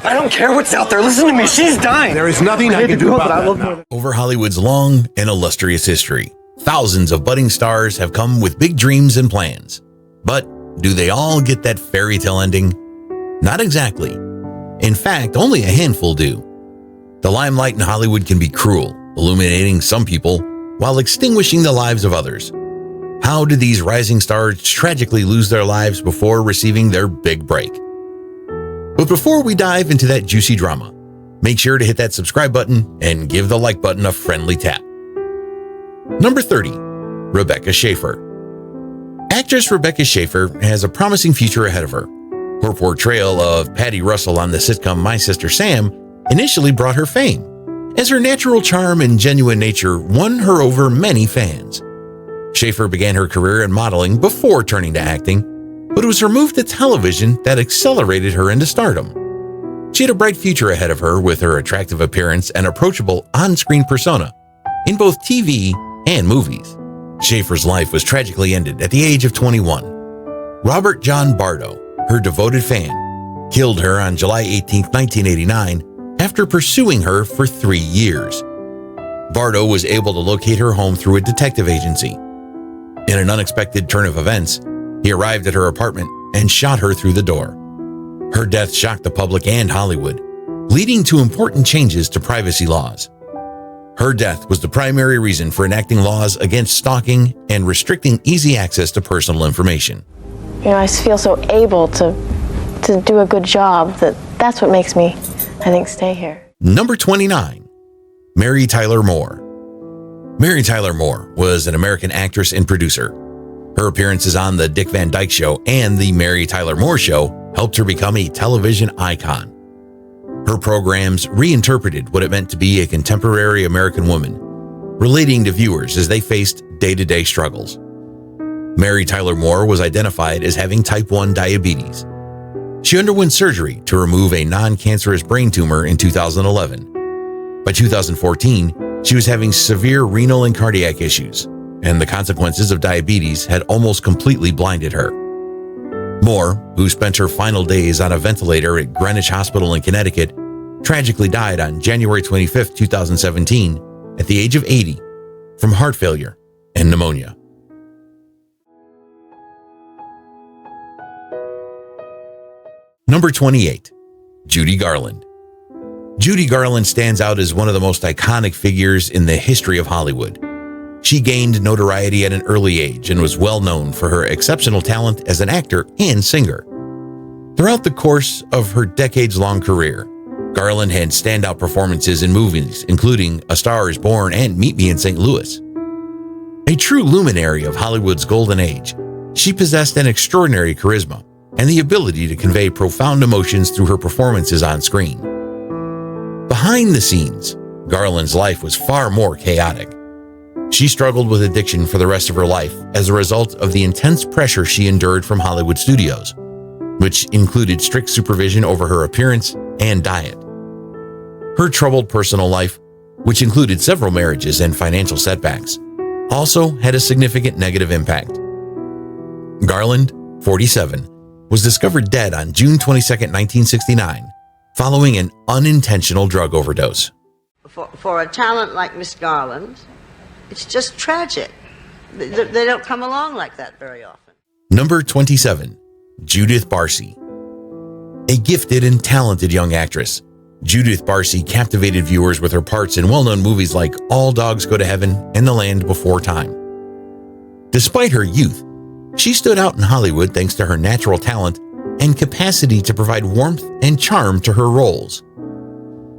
I don't care what's out there. Listen to me. She's dying. There is nothing I can do about that. Over Hollywood's long and illustrious history, thousands of budding stars have come with big dreams and plans. But do they all get that fairy tale ending? Not exactly. In fact, only a handful do. The limelight in Hollywood can be cruel, illuminating some people while extinguishing the lives of others. How did these rising stars tragically lose their lives before receiving their big break? But before we dive into that juicy drama, make sure to hit that subscribe button and give the like button a friendly tap. Number 30, Rebecca Schaefer. Actress Rebecca Schaefer has a promising future ahead of her. Her portrayal of Patty Russell on the sitcom My Sister Sam initially brought her fame, as her natural charm and genuine nature won her over many fans. Schaefer began her career in modeling before turning to acting, but it was her move to television that accelerated her into stardom. She had a bright future ahead of her with her attractive appearance and approachable on-screen persona in both TV and movies. Schaefer's life was tragically ended at the age of 21. Robert John Bardo, her devoted fan, killed her on July 18, 1989, after pursuing her for 3 years. Bardo was able to locate her home through a detective agency. In an unexpected turn of events, he arrived at her apartment and shot her through the door. Her death shocked the public and Hollywood, leading to important changes to privacy laws. Her death was the primary reason for enacting laws against stalking and restricting easy access to personal information. You know, I feel so able to do a good job that's what makes me, I think, stay here. Number 29, Mary Tyler Moore. Mary Tyler Moore was an American actress and producer. Her appearances on The Dick Van Dyke Show and The Mary Tyler Moore Show helped her become a television icon. Her programs reinterpreted what it meant to be a contemporary American woman, relating to viewers as they faced day-to-day struggles. Mary Tyler Moore was identified as having type 1 diabetes. She underwent surgery to remove a non-cancerous brain tumor in 2011. By 2014, she was having severe renal and cardiac issues, and the consequences of diabetes had almost completely blinded her. Moore, who spent her final days on a ventilator at Greenwich Hospital in Connecticut, tragically died on January 25, 2017, at the age of 80, from heart failure and pneumonia. Number 28, Judy Garland. Judy Garland stands out as one of the most iconic figures in the history of Hollywood. She gained notoriety at an early age and was well known for her exceptional talent as an actor and singer. Throughout the course of her decades-long career, Garland had standout performances in movies, including A Star is Born and Meet Me in St. Louis. A true luminary of Hollywood's golden age, she possessed an extraordinary charisma and the ability to convey profound emotions through her performances on screen. Behind the scenes, Garland's life was far more chaotic. She struggled with addiction for the rest of her life as a result of the intense pressure she endured from Hollywood studios, which included strict supervision over her appearance and diet. Her troubled personal life, which included several marriages and financial setbacks, also had a significant negative impact. Garland, 47, was discovered dead on June 22, 1969, following an unintentional drug overdose. For a talent like Miss Garland, it's just tragic. They don't come along like that very often. Number 27, Judith Barcy. A gifted and talented young actress, Judith Barcy captivated viewers with her parts in well-known movies like All Dogs Go to Heaven and The Land Before Time. Despite her youth, she stood out in Hollywood thanks to her natural talent and capacity to provide warmth and charm to her roles.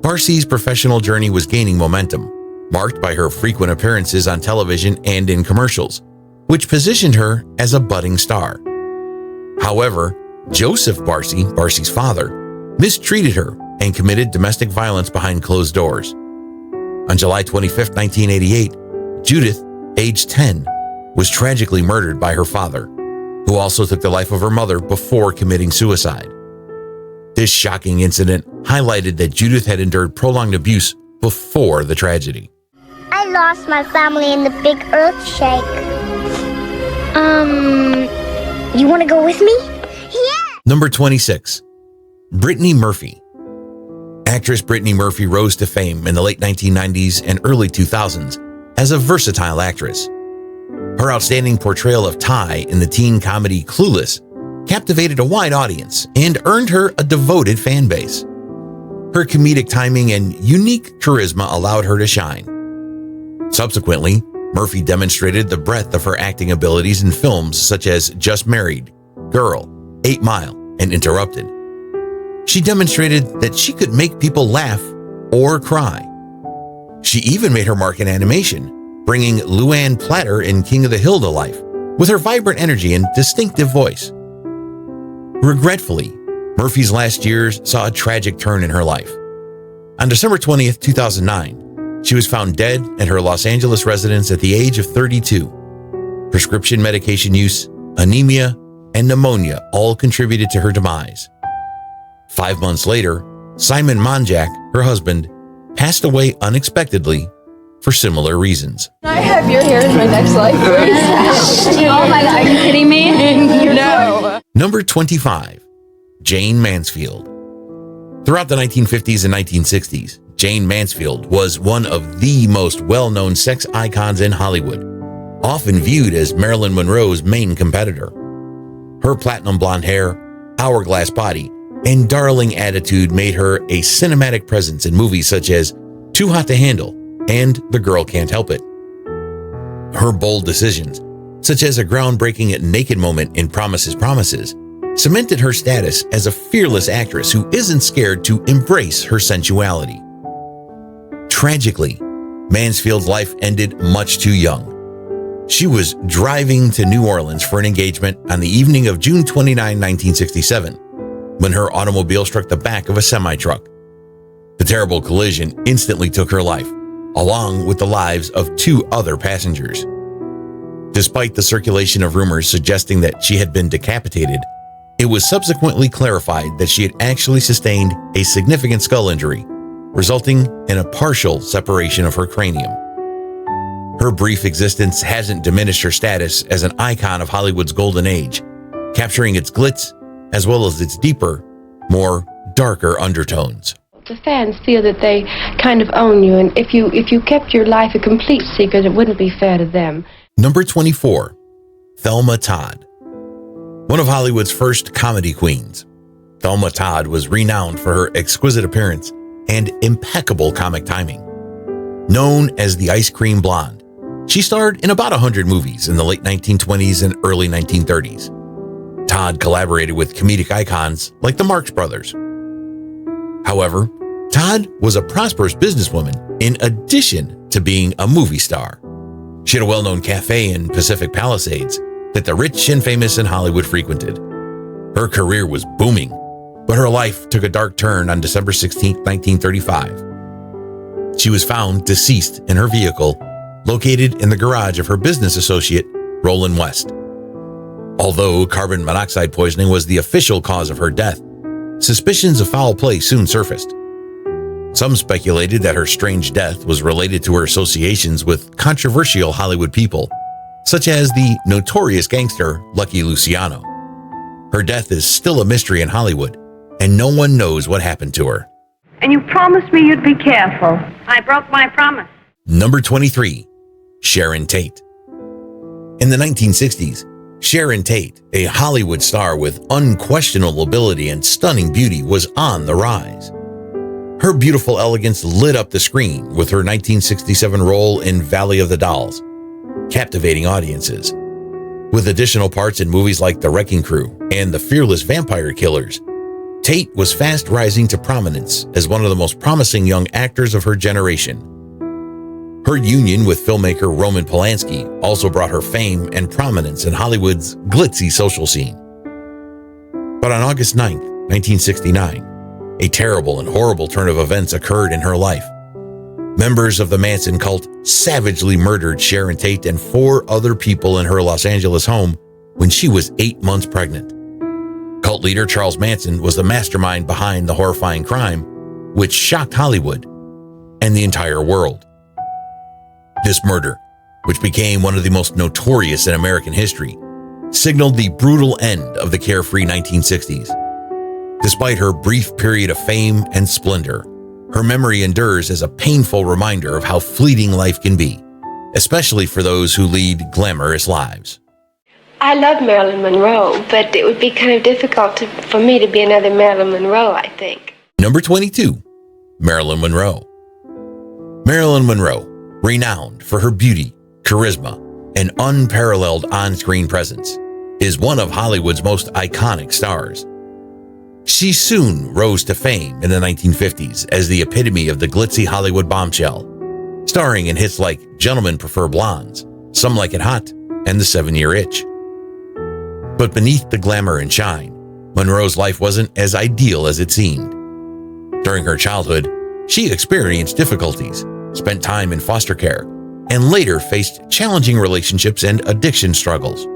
Barcy's professional journey was gaining momentum, marked by her frequent appearances on television and in commercials, which positioned her as a budding star. However, Joseph Barcy, Barcy's father, mistreated her and committed domestic violence behind closed doors. On July 25, 1988, Judith, aged 10, was tragically murdered by her father, who also took the life of her mother before committing suicide. This shocking incident highlighted that Judith had endured prolonged abuse before the tragedy. I lost my family in the big earthshake. You want to go with me? Yeah! Number 26, Britney Murphy. Actress Britney Murphy rose to fame in the late 1990s and early 2000s as a versatile actress. Her outstanding portrayal of Ty in the teen comedy Clueless captivated a wide audience and earned her a devoted fan base. Her comedic timing and unique charisma allowed her to shine. Subsequently, Murphy demonstrated the breadth of her acting abilities in films such as Just Married, Girl, 8 Mile, and Interrupted. She demonstrated that she could make people laugh or cry. She even made her mark in animation, bringing Luann Platter in King of the Hill to life with her vibrant energy and distinctive voice. Regretfully, Murphy's last years saw a tragic turn in her life. On December 20th, 2009, she was found dead at her Los Angeles residence at the age of 32. Prescription medication use, anemia, and pneumonia all contributed to her demise. 5 months later, Simon Monjack, her husband, passed away unexpectedly for similar reasons. Can I have your hair in my next life, please? Oh my God, are you kidding me? No. Number 25, Jane Mansfield. Throughout the 1950s and 1960s, Jane Mansfield was one of the most well-known sex icons in Hollywood, often viewed as Marilyn Monroe's main competitor. Her platinum blonde hair, hourglass body, and darling attitude made her a cinematic presence in movies such as Too Hot to Handle and The Girl Can't Help It. Her bold decisions, such as a groundbreaking naked moment in Promises, Promises, cemented her status as a fearless actress who isn't scared to embrace her sensuality. Tragically, Mansfield's life ended much too young. She was driving to New Orleans for an engagement on the evening of June 29, 1967, when her automobile struck the back of a semi-truck. The terrible collision instantly took her life, along with the lives of 2 other passengers. Despite the circulation of rumors suggesting that she had been decapitated, it was subsequently clarified that she had actually sustained a significant skull injury, resulting in a partial separation of her cranium. Her brief existence hasn't diminished her status as an icon of Hollywood's golden age, capturing its glitz as well as its deeper, more darker undertones. The fans feel that they kind of own you, and if you kept your life a complete secret, it wouldn't be fair to them. Number 24, Thelma Todd. One of Hollywood's first comedy queens, Thelma Todd was renowned for her exquisite appearance and impeccable comic timing. Known as the Ice Cream Blonde, she starred in about 100 movies in the late 1920s and early 1930s. Todd collaborated with comedic icons like the Marx Brothers. However, Todd was a prosperous businesswoman in addition to being a movie star. She had a well-known cafe in Pacific Palisades that the rich and famous in Hollywood frequented. Her career was booming, but her life took a dark turn on December 16, 1935. She was found deceased in her vehicle, located in the garage of her business associate, Roland West. Although carbon monoxide poisoning was the official cause of her death, suspicions of foul play soon surfaced. Some speculated that her strange death was related to her associations with controversial Hollywood people, such as the notorious gangster Lucky Luciano. Her death is still a mystery in Hollywood, and no one knows what happened to her. And you promised me you'd be careful. I broke my promise. Number 23, Sharon Tate. In the 1960s, Sharon Tate, a Hollywood star with unquestionable ability and stunning beauty, was on the rise. Her beautiful elegance lit up the screen with her 1967 role in Valley of the Dolls, captivating audiences. With additional parts in movies like The Wrecking Crew and The Fearless Vampire Killers, Tate was fast rising to prominence as one of the most promising young actors of her generation. Her union with filmmaker Roman Polanski also brought her fame and prominence in Hollywood's glitzy social scene. But on August 9, 1969, a terrible and horrible turn of events occurred in her life. Members of the Manson cult savagely murdered Sharon Tate and 4 other people in her Los Angeles home when she was 8 months pregnant. Cult leader Charles Manson was the mastermind behind the horrifying crime, which shocked Hollywood and the entire world. This murder, which became one of the most notorious in American history, signaled the brutal end of the carefree 1960s. Despite her brief period of fame and splendor, Her memory endures as a painful reminder of how fleeting life can be, especially for those who lead glamorous lives. I love Marilyn Monroe, but it would be kind of difficult for me to be another Marilyn Monroe, I think. Number 22, Marilyn Monroe. Marilyn Monroe, renowned for her beauty, charisma, and unparalleled on-screen presence, is one of Hollywood's most iconic stars. She soon rose to fame in the 1950s as the epitome of the glitzy Hollywood bombshell, starring in hits like Gentlemen Prefer Blondes, Some Like It Hot, and The 7-Year Itch. But beneath the glamour and shine, Monroe's life wasn't as ideal as it seemed. During her childhood, she experienced difficulties, spent time in foster care, and later faced challenging relationships and addiction struggles.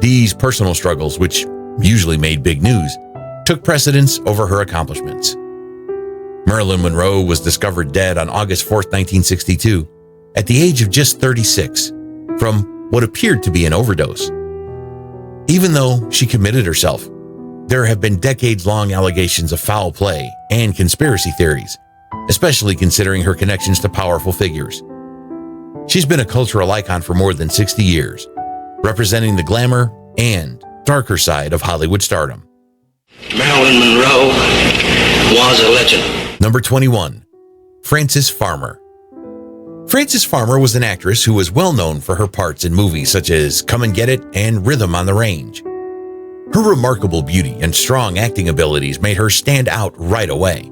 These personal struggles, which usually made big news, took precedence over her accomplishments. Marilyn Monroe was discovered dead on August 4, 1962, at the age of just 36, from what appeared to be an overdose. Even though she committed herself, there have been decades-long allegations of foul play and conspiracy theories, especially considering her connections to powerful figures. She's been a cultural icon for more than 60 years, representing the glamour and darker side of Hollywood stardom. Marilyn Monroe was a legend. Number 21, Frances Farmer. Frances Farmer was an actress who was well known for her parts in movies such as Come and Get It and Rhythm on the Range. Her remarkable beauty and strong acting abilities made her stand out right away.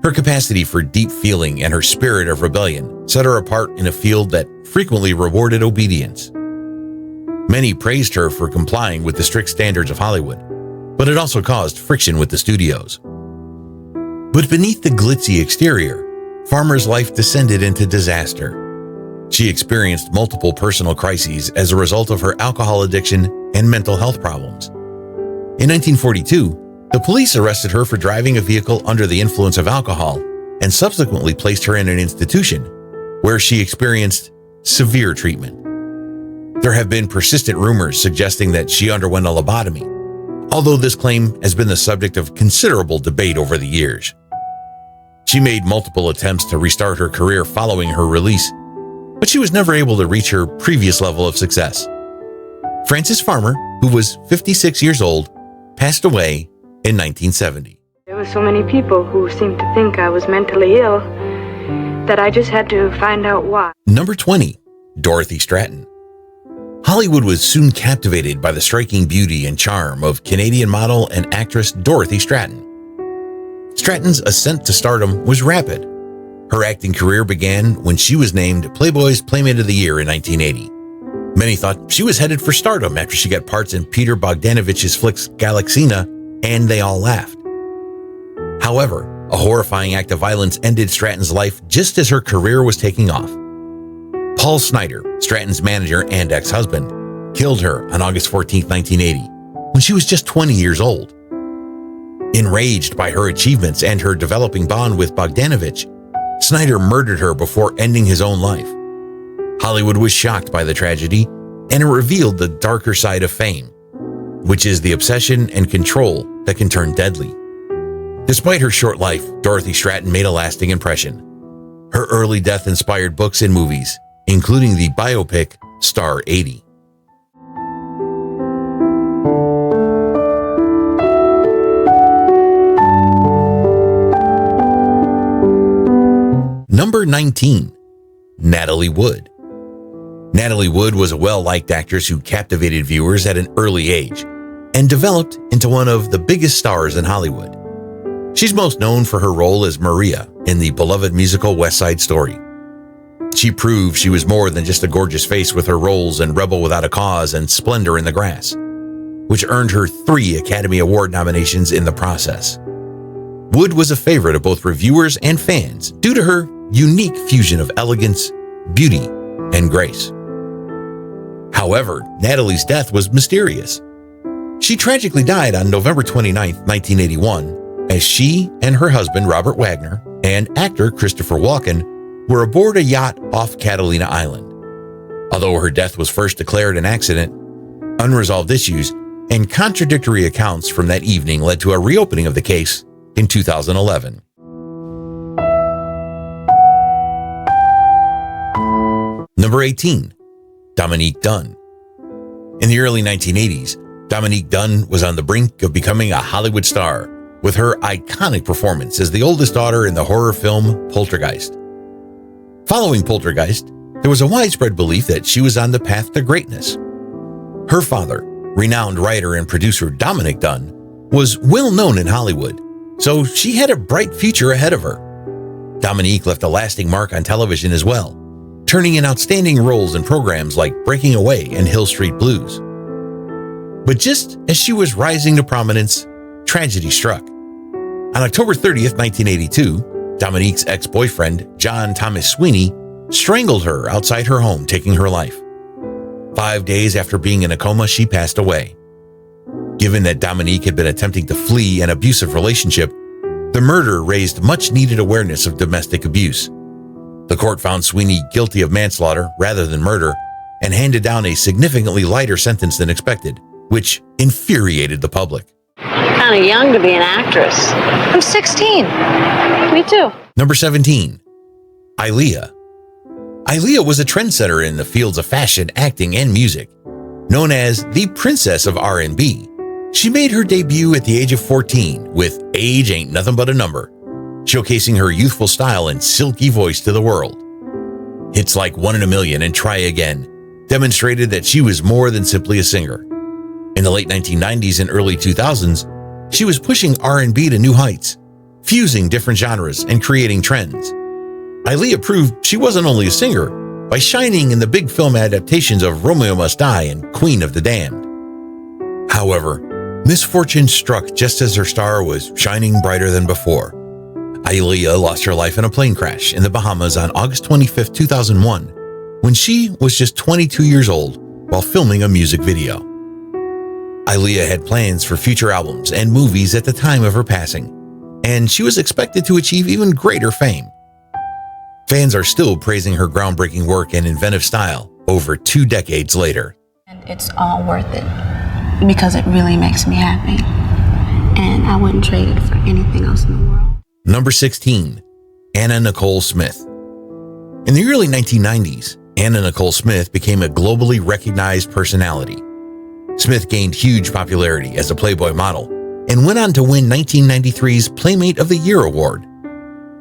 Her capacity for deep feeling and her spirit of rebellion set her apart in a field that frequently rewarded obedience. Many praised her for complying with the strict standards of Hollywood, but it also caused friction with the studios. But beneath the glitzy exterior, Farmer's life descended into disaster. She experienced multiple personal crises as a result of her alcohol addiction and mental health problems. In 1942, the police arrested her for driving a vehicle under the influence of alcohol and subsequently placed her in an institution where she experienced severe treatment. There have been persistent rumors suggesting that she underwent a lobotomy, although this claim has been the subject of considerable debate over the years. She made multiple attempts to restart her career following her release, but she was never able to reach her previous level of success. Frances Farmer, who was 56 years old, passed away in 1970. There were so many people who seemed to think I was mentally ill that I just had to find out why. Number 20, Dorothy Stratton. Hollywood was soon captivated by the striking beauty and charm of Canadian model and actress Dorothy Stratton. Stratton's ascent to stardom was rapid. Her acting career began when she was named Playboy's Playmate of the Year in 1980. Many thought she was headed for stardom after she got parts in Peter Bogdanovich's flicks Galaxina and They All Laughed. However, a horrifying act of violence ended Stratton's life just as her career was taking off. Paul Snider, Stratton's manager and ex-husband, killed her on August 14, 1980, when she was just 20 years old. Enraged by her achievements and her developing bond with Bogdanovich, Snider murdered her before ending his own life. Hollywood was shocked by the tragedy, and it revealed the darker side of fame, which is the obsession and control that can turn deadly. Despite her short life, Dorothy Stratton made a lasting impression. Her early death inspired books and movies, including the biopic Star 80. Number 19, Natalie Wood. Natalie Wood was a well-liked actress who captivated viewers at an early age and developed into one of the biggest stars in Hollywood. She's most known for her role as Maria in the beloved musical West Side Story. She proved she was more than just a gorgeous face with her roles in Rebel Without a Cause and Splendor in the Grass, which earned her 3 Academy Award nominations in the process. Wood was a favorite of both reviewers and fans due to her unique fusion of elegance, beauty, and grace. However, Natalie's death was mysterious. She tragically died on November 29, 1981, as she and her husband Robert Wagner and actor Christopher Walken were aboard a yacht off Catalina Island. Although her death was first declared an accident, unresolved issues and contradictory accounts from that evening led to a reopening of the case in 2011. Number 18, Dominique Dunn. In the early 1980s, Dominique Dunn was on the brink of becoming a Hollywood star with her iconic performance as the oldest daughter in the horror film Poltergeist. Following Poltergeist, there was a widespread belief that she was on the path to greatness. Her father, renowned writer and producer Dominique Dunn, was well known in Hollywood, so she had a bright future ahead of her. Dominique left a lasting mark on television as well, turning in outstanding roles in programs like Breaking Away and Hill Street Blues. But just as she was rising to prominence, tragedy struck. On October 30th, 1982, Dominique's ex-boyfriend, John Thomas Sweeney, strangled her outside her home, taking her life. 5 days after being in a coma, she passed away. Given that Dominique had been attempting to flee an abusive relationship, the murder raised much-needed awareness of domestic abuse. The court found Sweeney guilty of manslaughter rather than murder and handed down a significantly lighter sentence than expected, which infuriated the public. You're kind of young to be an actress. I'm 16. Me too. Number 17, Iyahiyah. Iyahiyah was a trendsetter in the fields of fashion, acting, and music. Known as the Princess of R&B, she made her debut at the age of 14 with Age Ain't Nothing But a Number, showcasing her youthful style and silky voice to the world. Hits like One in a Million and Try Again demonstrated that she was more than simply a singer. In the late 1990s and early 2000s, she was pushing R&B to new heights, fusing different genres and creating trends. Iyahiyah proved she wasn't only a singer by shining in the big film adaptations of Romeo Must Die and Queen of the Damned. However, misfortune struck just as her star was shining brighter than before. Iyahiyah lost her life in a plane crash in the Bahamas on August 25, 2001, when she was just 22 years old while filming a music video. Iyahiyah had plans for future albums and movies at the time of her passing, and she was expected to achieve even greater fame. Fans are still praising her groundbreaking work and inventive style over 2 decades later. And it's all worth it because it really makes me happy, and I wouldn't trade it for anything else in the world. Number 16, Anna Nicole Smith. In the early 1990s, Anna Nicole Smith became a globally recognized personality. Smith gained huge popularity as a Playboy model and went on to win 1993's Playmate of the Year award.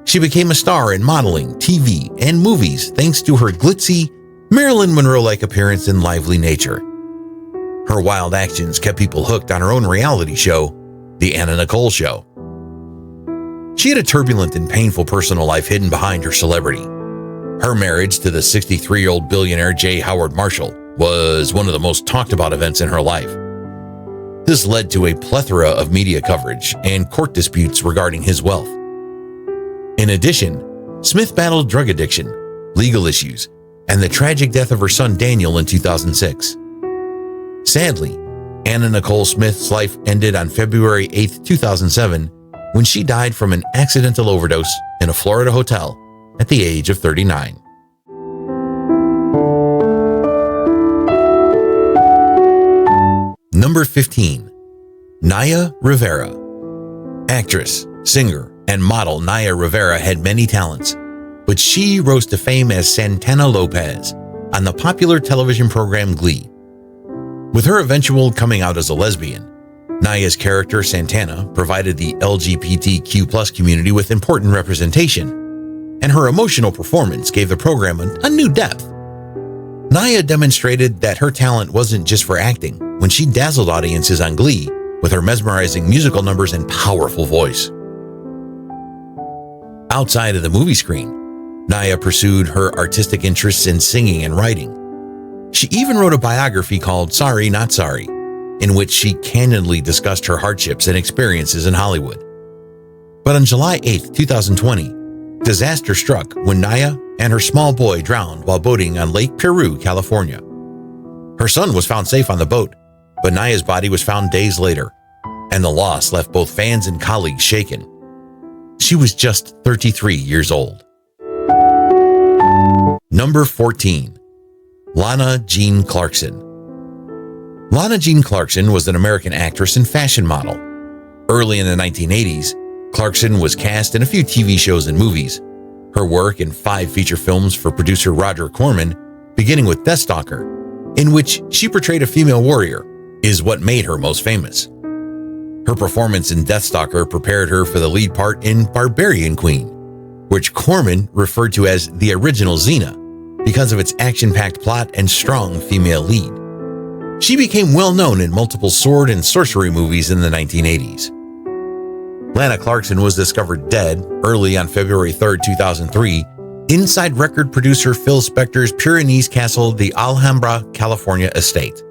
She became a star in modeling, TV, and movies thanks to her glitzy, Marilyn Monroe-like appearance and lively nature. Her wild actions kept people hooked on her own reality show, The Anna Nicole Show. She had a turbulent and painful personal life hidden behind her celebrity. Her marriage to the 63-year-old billionaire J. Howard Marshall was one of the most talked about events in her life. This led to a plethora of media coverage and court disputes regarding his wealth. In addition, Smith battled drug addiction, legal issues, and the tragic death of her son Daniel in 2006. Sadly, Anna Nicole Smith's life ended on February 8, 2007, when she died from an accidental overdose in a Florida hotel at the age of 39. Number 15, Nia Rivera. Actress, singer, and model Nia Rivera had many talents, but she rose to fame as Santana Lopez on the popular television program Glee. With her eventual coming out as a lesbian, Nia's character Santana provided the LGBTQ+ community with important representation, and her emotional performance gave the program a new depth. Nia demonstrated that her talent wasn't just for acting when she dazzled audiences on Glee with her mesmerizing musical numbers and powerful voice. Outside of the movie screen, Nia pursued her artistic interests in singing and writing. She even wrote a biography called Sorry Not Sorry, in which she candidly discussed her hardships and experiences in Hollywood. But on July 8, 2020, disaster struck when Nia and her small boy drowned while boating on Lake Peru, California. Her son was found safe on the boat, but Nia's body was found days later, and the loss left both fans and colleagues shaken. She was just 33 years old. Number 14, Lana Jean Clarkson. Lana Jean Clarkson was an American actress and fashion model. Early in the 1980s, Clarkson was cast in a few TV shows and movies. Her work in 5 feature films for producer Roger Corman beginning with Deathstalker, in which she portrayed a female warrior, is what made her most famous. Her performance in Deathstalker prepared her for the lead part in Barbarian Queen, which Corman referred to as the original Xena because of its action-packed plot and strong female lead. She became well known in multiple sword and sorcery movies in the 1980s. Lana Clarkson was discovered dead early on February 3, 2003, inside record producer Phil Spector's Pyrenees Castle, the Alhambra, California estate.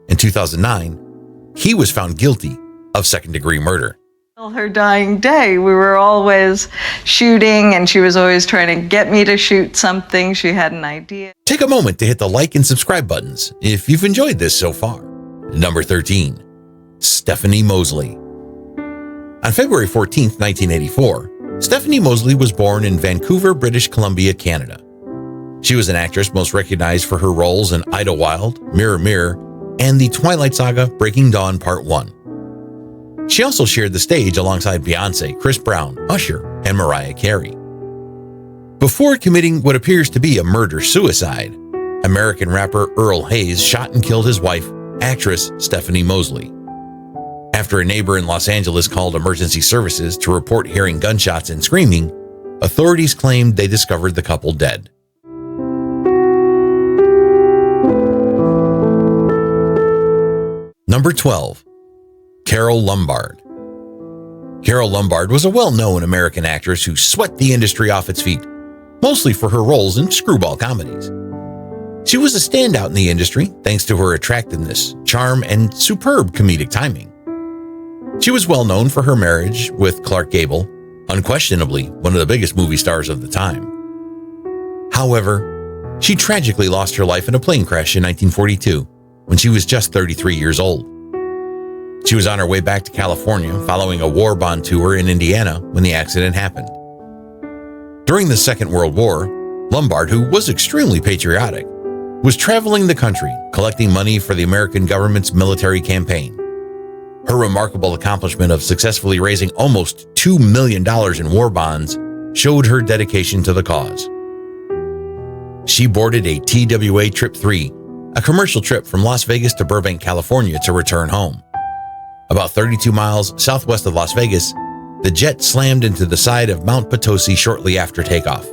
In 2009, he was found guilty of second-degree murder. Her dying day, we were always shooting, and she was always trying to get me to shoot something. She had an idea. Take a moment to hit the like and subscribe buttons if you've enjoyed this so far. Number 13, Stephanie Mosley. On February 14, 1984, Stephanie Mosley was born in Vancouver, British Columbia, Canada. She was an actress most recognized for her roles in Idlewild, Mirror Mirror, and the Twilight Saga Breaking Dawn Part 1. She also shared the stage alongside Beyoncé, Chris Brown, Usher, and Mariah Carey. Before committing what appears to be a murder-suicide, American rapper Earl Hayes shot and killed his wife, actress Stephanie Mosley. After a neighbor in Los Angeles called emergency services to report hearing gunshots and screaming, authorities claimed they discovered the couple dead. Number 12, Carole Lombard. Carole Lombard was a well-known American actress who swept the industry off its feet, mostly for her roles in screwball comedies. She was a standout in the industry thanks to her attractiveness, charm, and superb comedic timing. She was well known for her marriage with Clark Gable, unquestionably one of the biggest movie stars of the time. However, she tragically lost her life in a plane crash in 1942 when she was just 33 years old. She was on her way back to California following a war bond tour in Indiana when the accident happened. During the Second World War, Lumbard, who was extremely patriotic, was traveling the country collecting money for the American government's military campaign. Her remarkable accomplishment of successfully raising almost $2 million in war bonds showed her dedication to the cause. She boarded a TWA Trip 3, a commercial trip from Las Vegas to Burbank, California to return home. About 32 miles southwest of Las Vegas, the jet slammed into the side of Mount Potosi shortly after takeoff.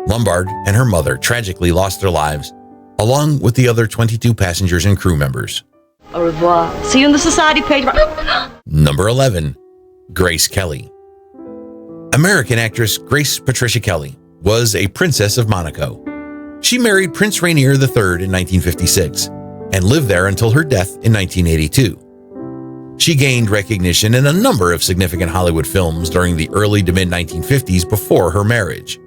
Lumbard and her mother tragically lost their lives, along with the other 22 passengers and crew members. Au revoir. See you on the society page. Number 11, Grace Kelly. American actress Grace Patricia Kelly was a princess of Monaco. She married Prince Rainier III in 1956 and lived there until her death in 1982. She gained recognition in a number of significant Hollywood films during the early to mid-1950s before her marriage.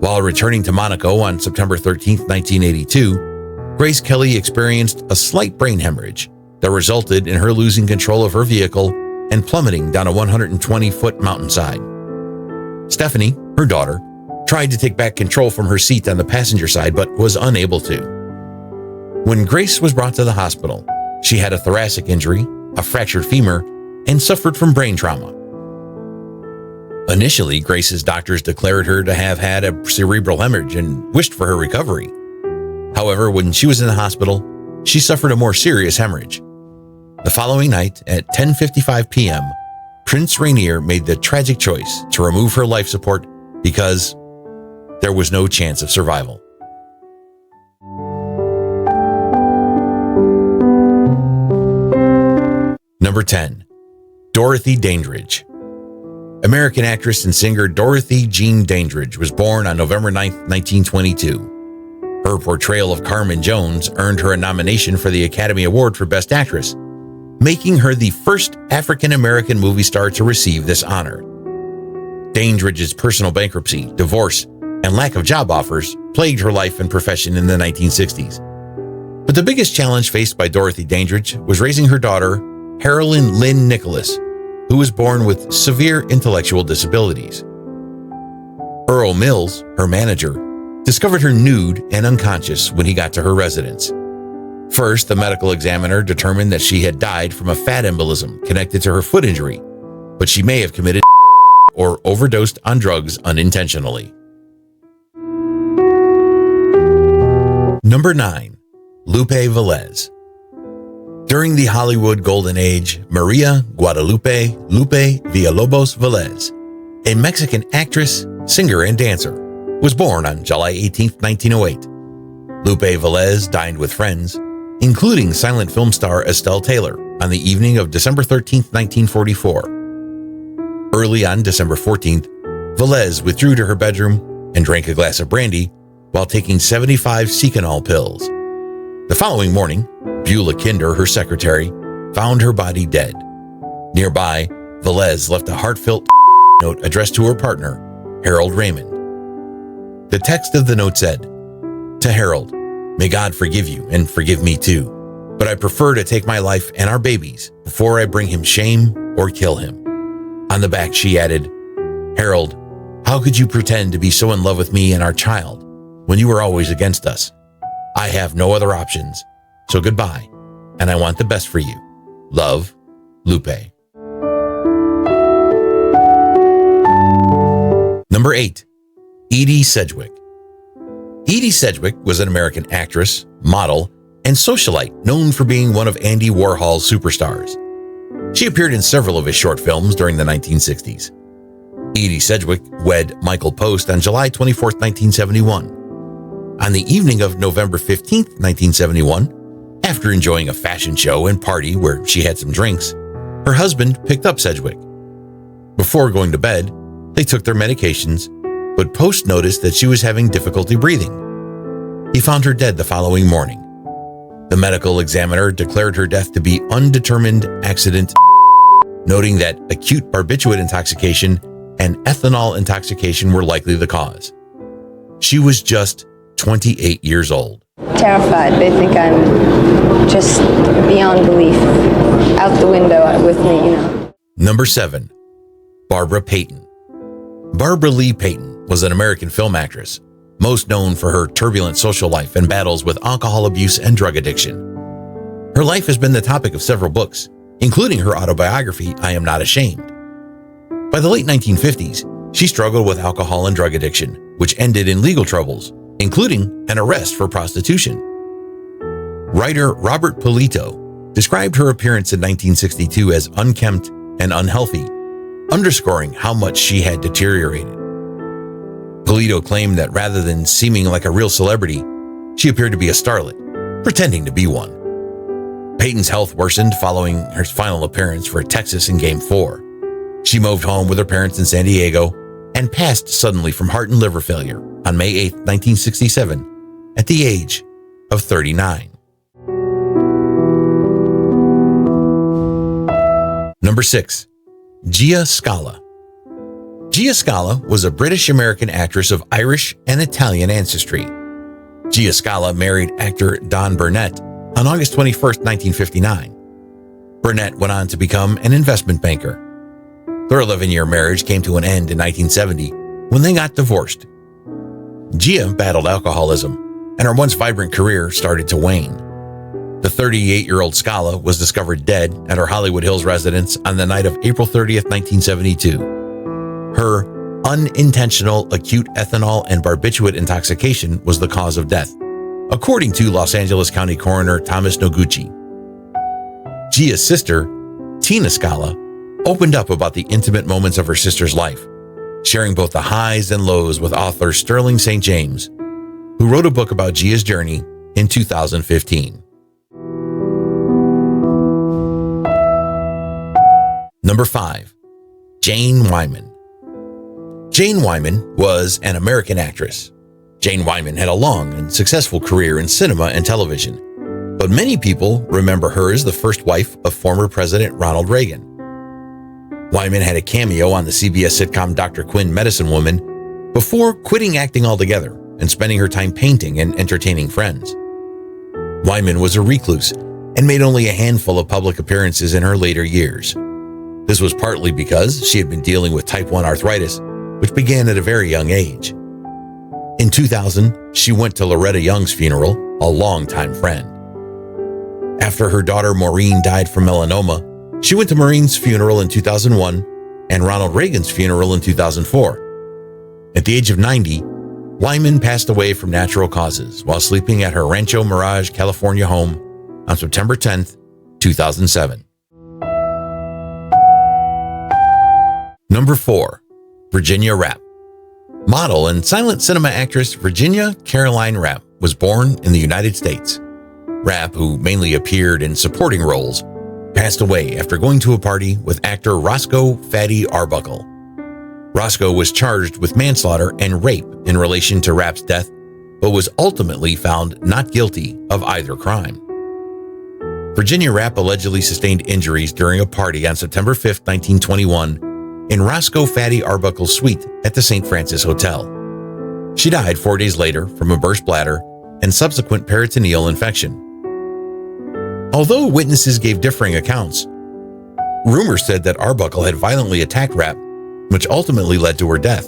While returning to Monaco on September 13, 1982, Grace Kelly experienced a slight brain hemorrhage that resulted in her losing control of her vehicle and plummeting down a 120-foot mountainside. Stephanie, her daughter, tried to take back control from her seat on the passenger side but was unable to. When Grace was brought to the hospital, she had a thoracic injury, a fractured femur, and suffered from brain trauma. Initially, Grace's doctors declared her to have had a cerebral hemorrhage and wished for her recovery. However, when she was in the hospital, she suffered a more serious hemorrhage. The following night at 10:55 p.m., Prince Rainier made the tragic choice to remove her life support because there was no chance of survival. Number 10, Dorothy Dandridge. American actress and singer Dorothy Jean Dandridge was born on November 9, 1922. Her portrayal of Carmen Jones earned her a nomination for the Academy Award for Best Actress, making her the first African-American movie star to receive this honor. Dandridge's personal bankruptcy, divorce, and lack of job offers plagued her life and profession in the 1960s. But the biggest challenge faced by Dorothy Dandridge was raising her daughter, Carolyn Lynn Nicholas, who was born with severe intellectual disabilities. Earl Mills, her manager, discovered her nude and unconscious when he got to her residence. First, the medical examiner determined that she had died from a fat embolism connected to her foot injury, but she may have committed or overdosed on drugs unintentionally. Number 9. Lupe Valdez. During the Hollywood Golden Age, Maria Guadalupe Lupe Villalobos Valdez, a Mexican actress, singer, and dancer, was born on July 18, 1908. Lupe Valdez dined with friends, including silent film star Estelle Taylor, on the evening of December 13, 1944. Early on December 14th, Valdez withdrew to her bedroom and drank a glass of brandy while taking 75 Seconal pills. The following morning, Beulah Kinder, her secretary, found her body dead. Nearby, Valdez left a heartfelt note addressed to her partner, Harold Raymond. The text of the note said, "To Harold, may God forgive you and forgive me too, but I prefer to take my life and our babies before I bring him shame or kill him." On the back, she added, "Harold, how could you pretend to be so in love with me and our child when you were always against us? I have no other options, so goodbye, and I want the best for you. Love, Lupe." Number 8. Edie Sedwick. Edie Sedwick was an American actress, model, and socialite known for being one of Andy Warhol's superstars. She appeared in several of his short films during the 1960s. Edie Sedwick wed Michael Post on July 24, 1971. On the evening of November 15, 1971, after enjoying a fashion show and party where she had some drinks, her husband picked up Sedwick. Before going to bed, they took their medications, but Post noticed that she was having difficulty breathing. He found her dead the following morning. The medical examiner declared her death to be undetermined accident, noting that acute barbiturate intoxication and ethanol intoxication were likely the cause. She was just 28 years old. Terrified. They think I'm just beyond belief. Out the window with me, you know. Number 7. Barbara Payton. Barbara Lee Payton was an American film actress, most known for her turbulent social life and battles with alcohol abuse and drug addiction. Her life has been the topic of several books, including her autobiography, I Am Not Ashamed. By the late 1950s, she struggled with alcohol and drug addiction, which ended in legal troubles, including an arrest for prostitution. Writer Robert Polito described her appearance in 1962 as unkempt and unhealthy, underscoring how much she had deteriorated. Polito claimed that rather than seeming like a real celebrity, she appeared to be a starlet, pretending to be one. Payton's health worsened following her final appearance for Texas in Game 4. She moved home with her parents in San Diego and passed suddenly from heart and liver failure on May 8, 1967, at the age of 39. Number 6. Gia Scala. Gia Scala was a British-American actress of Irish and Italian ancestry. Gia Scala married actor Don Burnett on August 21, 1959. Burnett went on to become an investment banker. Their 11-year marriage came to an end in 1970 when they got divorced. Gia battled alcoholism, and her once vibrant career started to wane. The 38-year-old Scala was discovered dead at her Hollywood Hills residence on the night of April 30, 1972. Her unintentional acute ethanol and barbiturate intoxication was the cause of death, according to Los Angeles County Coroner Thomas Noguchi. Gia's sister, Tina Scala, opened up about the intimate moments of her sister's life, sharing both the highs and lows with author Sterling St. James, who wrote a book about Gia's journey in 2015. Number 5. Jane Wyman. Jane Wyman was an American actress. Jane Wyman had a long and successful career in cinema and television, but many people remember her as the first wife of former President Ronald Reagan. Wyman had a cameo on the CBS sitcom Dr. Quinn Medicine Woman before quitting acting altogether and spending her time painting and entertaining friends. Wyman was a recluse and made only a handful of public appearances in her later years. This was partly because she had been dealing with type 1 arthritis, which began at a very young age. In 2000, she went to Loretta Young's funeral, a longtime friend. After her daughter Maureen died from melanoma, she went to Maureen's funeral in 2001 and Ronald Reagan's funeral in 2004. At the age of 90, Wyman passed away from natural causes while sleeping at her Rancho Mirage, California home on September 10th, 2007. Number 4. Virginia Rappe. Model and silent cinema actress Virginia Caroline Rappe was born in the United States. Rappe, who mainly appeared in supporting roles, passed away after going to a party with actor Roscoe "Fatty" Arbuckle. Roscoe was charged with manslaughter and rape in relation to Rappe's death, but was ultimately found not guilty of either crime. Virginia Rappe allegedly sustained injuries during a party on September 5, 1921, in Roscoe "Fatty" Arbuckle's suite at the St. Francis Hotel. She died 4 days later from a burst bladder and subsequent peritoneal infection. Although witnesses gave differing accounts, rumors said that Arbuckle had violently attacked Rappe, which ultimately led to her death.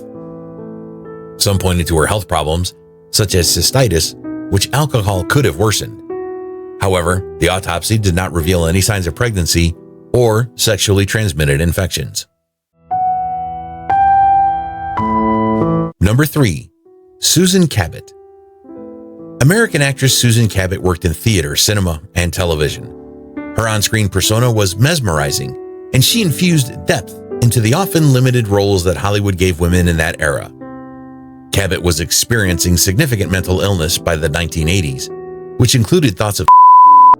Some pointed to her health problems, such as cystitis, which alcohol could have worsened. However, the autopsy did not reveal any signs of pregnancy or sexually transmitted infections. Number 3. Susan Cabot. American actress Susan Cabot worked in theater, cinema, and television. Her on-screen persona was mesmerizing, and she infused depth into the often limited roles that Hollywood gave women in that era. Cabot was experiencing significant mental illness by the 1980s, which included thoughts of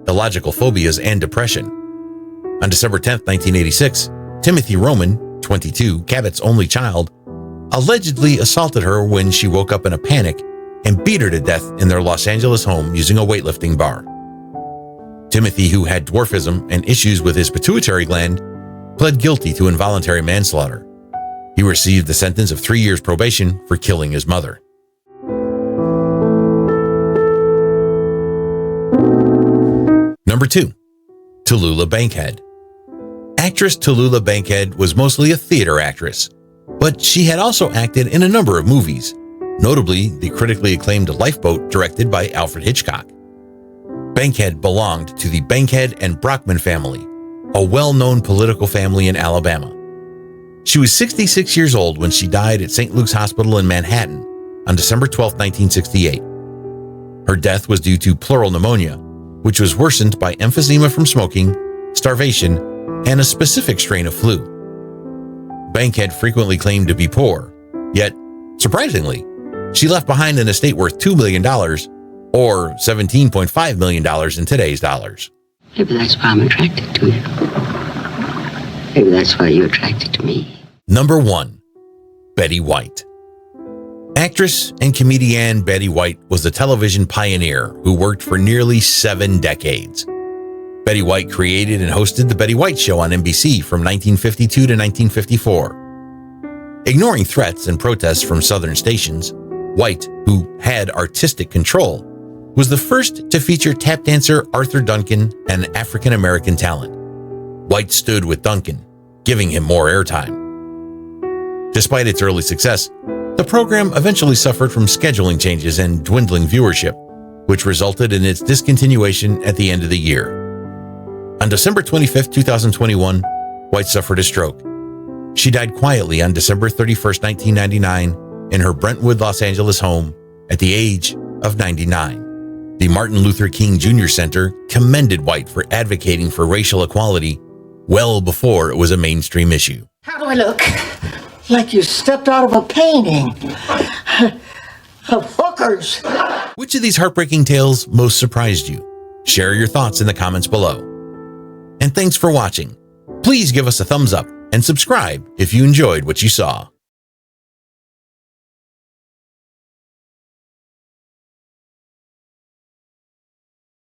illogical phobias and depression. On December 10, 1986, Timothy Roman, 22, Cabot's only child, allegedly assaulted her when she woke up in a panic and beat her to death in their Los Angeles home using a weightlifting bar. Timothy, who had dwarfism and issues with his pituitary gland, pled guilty to involuntary manslaughter. He received the sentence of 3 years probation for killing his mother. Number 2. Tulula Bankhead. Actress Tulula Bankhead was mostly a theater actress, but she had also acted in a number of movies, notably the critically acclaimed Lifeboat directed by Alfred Hitchcock. Bankhead belonged to the Bankhead and Brockman family, a well-known political family in Alabama. She was 66 years old when she died at St. Luke's Hospital in Manhattan on December 12, 1968. Her death was due to pleural pneumonia, which was worsened by emphysema from smoking, starvation, and a specific strain of flu. Bankhead frequently claimed to be poor, yet, surprisingly, she left behind an estate worth $2 million, or $17.5 million in today's dollars. Maybe that's why I'm attracted to you. Maybe that's why you're attracted to me. Number 1. Betty White. Actress and comedian Betty White was a television pioneer who worked for nearly 7 decades. Betty White created and hosted The Betty White Show on NBC from 1952 to 1954. Ignoring threats and protests from Southern stations, White, who had artistic control, was the first to feature tap dancer Arthur Duncan, an African-American talent. White stood with Duncan, giving him more airtime. Despite its early success, the program eventually suffered from scheduling changes and dwindling viewership, which resulted in its discontinuation at the end of the year. On December 25, 2021, White suffered a stroke. She died quietly on December 31, 1999, in her Brentwood, Los Angeles home at the age of 99. The Martin Luther King Jr. Center commended White for advocating for racial equality well before it was a mainstream issue. How do I look? Like you stepped out of a painting. Of hookers. Which of these heartbreaking tales most surprised you? Share your thoughts in the comments below. And thanks for watching. Please give us a thumbs up and subscribe if you enjoyed what you saw.